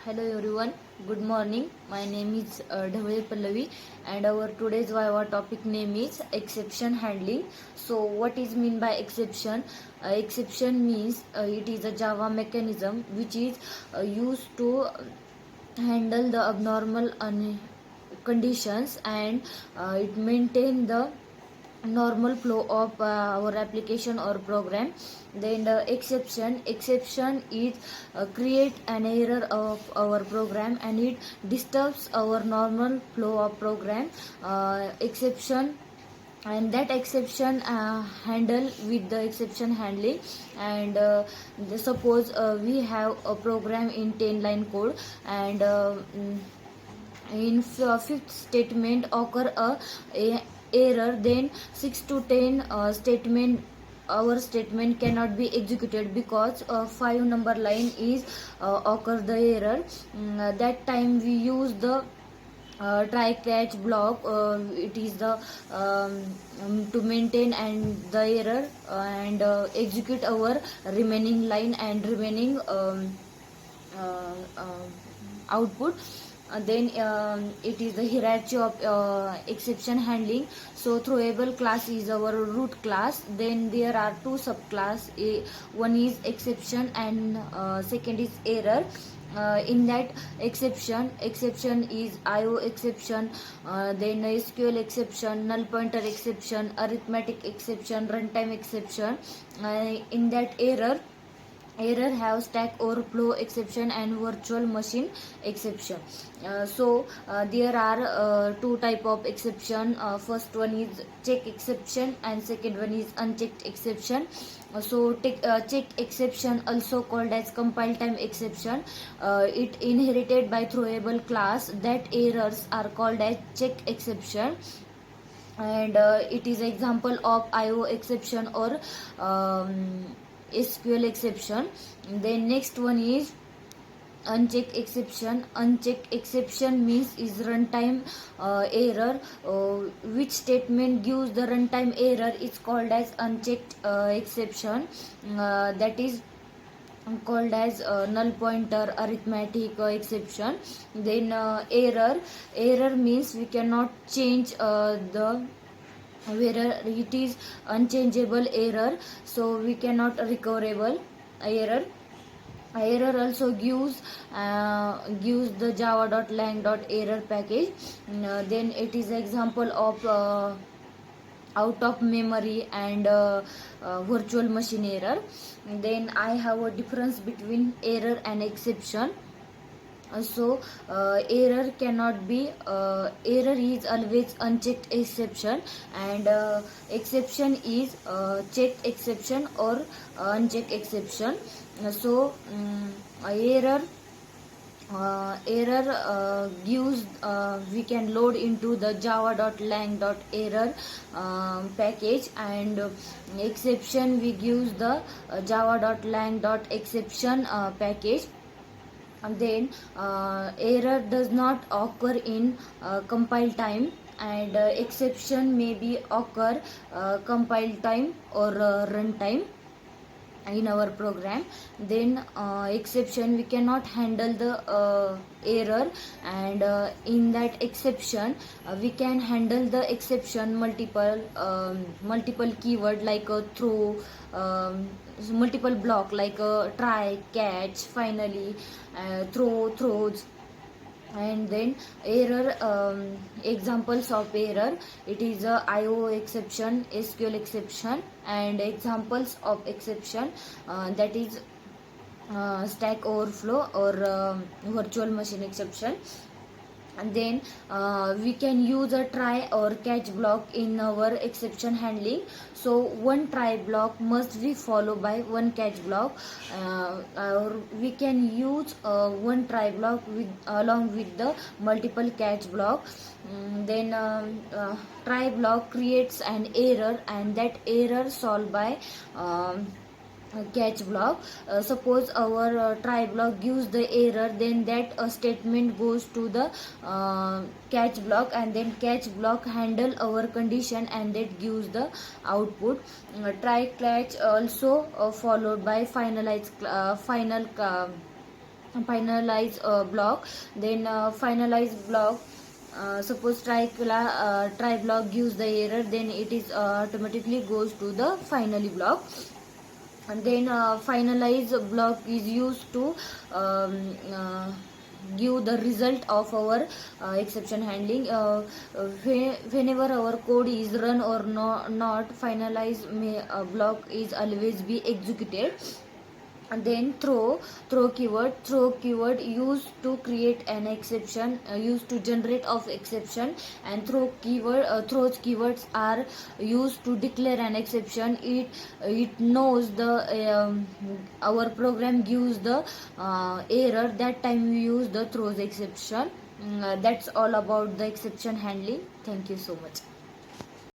Hello everyone, good morning. My name is Dhavale Pallavi and our today's Viva topic name is exception handling. So what is mean by exception? Exception means it is a Java mechanism which is used to handle the abnormal conditions and it maintain the normal flow of our application or program. Then the exception is create an error of our program and it disturbs our normal flow of program. Exception and that exception handle with the exception handling. And suppose we have a program in 10 line code and in fifth statement occur a error, then 6 to 10 statement our statement cannot be executed because 5 number line is occur the error. That time we use the try catch block. It is the to maintain and the error and execute our remaining line and remaining output. Then it is the hierarchy of exception handling. So throwable class is our root class. Then there are two subclass. One is exception and second is error. In that exception is IO exception, then SQL exception, null pointer exception, arithmetic exception, runtime exception. In that error have stack overflow exception and virtual machine exception. There are two type of exception. First one is check exception and second one is unchecked exception. Checked exception, also called as compile time exception, it inherited by throwable class. That errors are called as check exception and it is example of IO exception or SQL exception. Then next one is unchecked exception. Unchecked exception means is runtime error. Which statement gives the runtime error is called as unchecked exception. That is called as null pointer arithmetic exception. Then error means we cannot change the where it is unchangeable error, so we cannot recoverable error also gives the java.lang.error package. Then it is example of out of memory and virtual machine error. Then I have a difference between error and exception. Error cannot be error is always unchecked exception and exception is checked exception or unchecked exception. Error gives we can load into the java.lang.error package, and exception we use the java.lang.exception package. And then error does not occur in compile time and exception may be occur compile time or run time in our program. Then exception we cannot handle the error, and in that exception we can handle the exception multiple keyword like a throw, multiple block like try catch finally, throws. And then error, examples of error, it is a IO exception, SQL exception, and examples of exception that is stack overflow or virtual machine exception. And then we can use a try or catch block in our exception handling. So one try block must be followed by one catch block, or we can use one try block with along with the multiple catch block. Then try block creates an error and that error solved by catch block. Suppose our try block gives the error, then that statement goes to the catch block, and then catch block handle our condition and that gives the output. Try catch also followed by final finalize block. Then finalize block, suppose try block gives the error, then it is automatically goes to the finally block. And then finalize block is used to give the result of our exception handling. Whenever our code is run or not, finalize block is always be executed. And then throw keyword used to create an exception, used to generate of exception. And throws keywords are used to declare an exception. It knows the our program gives the error, that time we use the throws exception. That's all about the exception handling. Thank you so much.